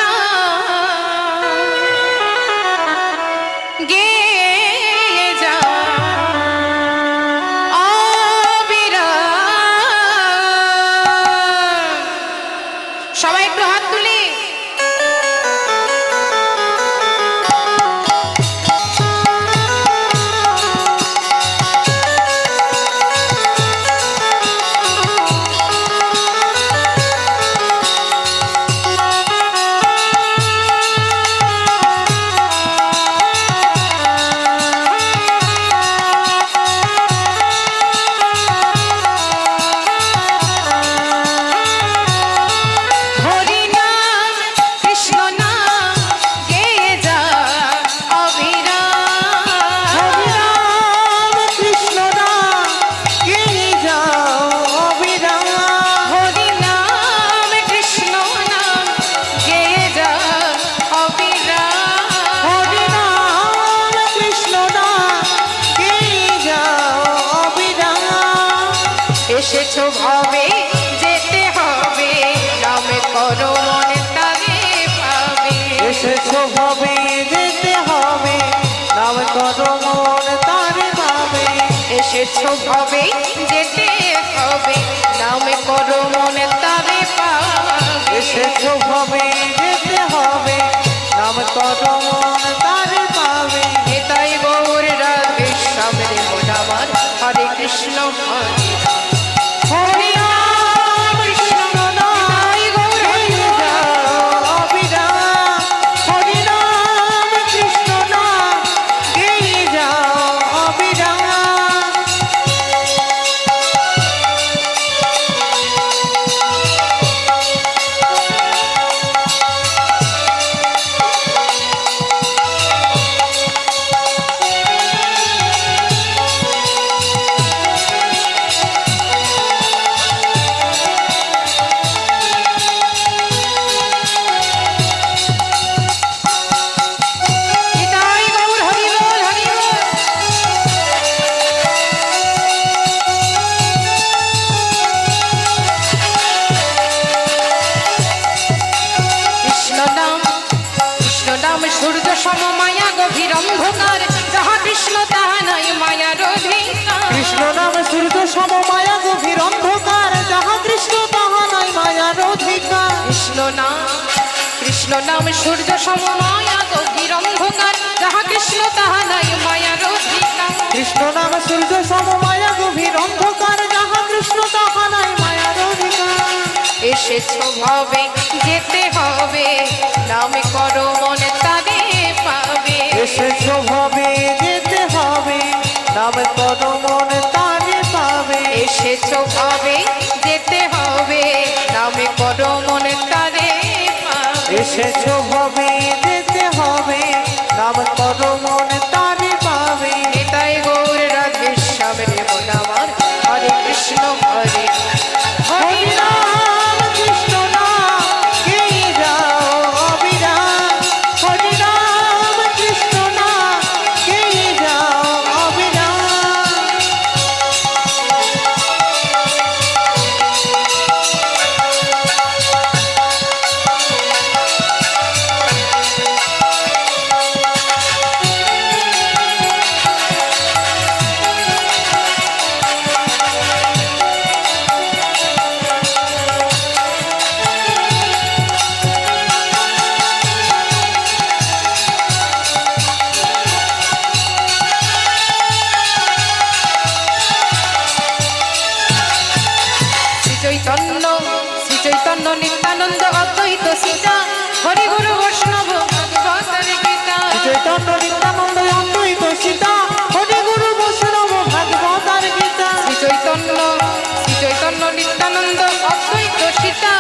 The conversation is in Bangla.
না গেয়ে যা অবিরাম। সবাই একটু হাত তুলি। এসেছো ভাবে যেতে হবে নামে করো মনে তারে পাবে। এসেছো ভাবে যেতে হবে নামে করো মনে তারে পাবে। এসেছো ভাবে যেতে হবে নামে করো মনে তারে পাবে। এসেছো ভাবে যেতে হবে নামে করো মনে তারে পাবে। এটাই গৌর রাধে সামনে মন আমার হরে কৃষ্ণ হরে হরে রাম কৃষ্ণ নাম গৌর হরে অবিরাম। হরি নাম কৃষ্ণ নাম গেয়ে যাও অবিরাম। এটাই গৌর হরি বল হরি বল। কৃষ্ণ নাম সূর্য সম মায়া গভীর অন্ধকার যাহা কৃষ্ণ তাহা নাই মায়ার অধিকার। কৃষ্ণ নাম সূর্য সম মায়া গভীর অন্ধকার যাহা কৃষ্ণ তাহা নাই মায়ার অধিকার। কৃষ্ণ নাম সূর্য সম মায়া গভীর অন্ধকার যাহা কৃষ্ণ তাহা নাই মায়ার অধিকার। কৃষ্ণ নাম সূর্য সম মায়া গভীর অন্ধকার যাহা কৃষ্ণ তাহা নাই মায়ার অধিকার। এসেছো ভাবে যেতে হবে নামে করো মনে তারে পাবে। এসেছো ভাবে যেতে হবে নামে করো মনে তারে পাবে। এসেছো ভাবে যেতে হবে নামে করো মনে তারে পাবে। এসেছো ভাবে যেতে হবে নামে করো মনে তারে পাবে। এটাই গৌর রাধে সামনে মন আমার হরে কৃষ্ণ হরে হরি নাম কৃষ্ণ নাম গেয়ে যাও অবিরাম। হরি নাম কৃষ্ণ নাম গেয়ে যাও অবিরাম। শ্রী চৈতন্য নিত্যানন্দ অদ্বৈত সীতা হরি গুরু বৈষ্ণব ভগবতের গীতা। চৈতন্য নিত্যানন্দ অদ্বৈত সীতা হরি গুরু বৈষ্ণব ভাগবতার গীতা। শ্রী চৈতন্য নিত্যানন্দ অদ্বৈত সীতা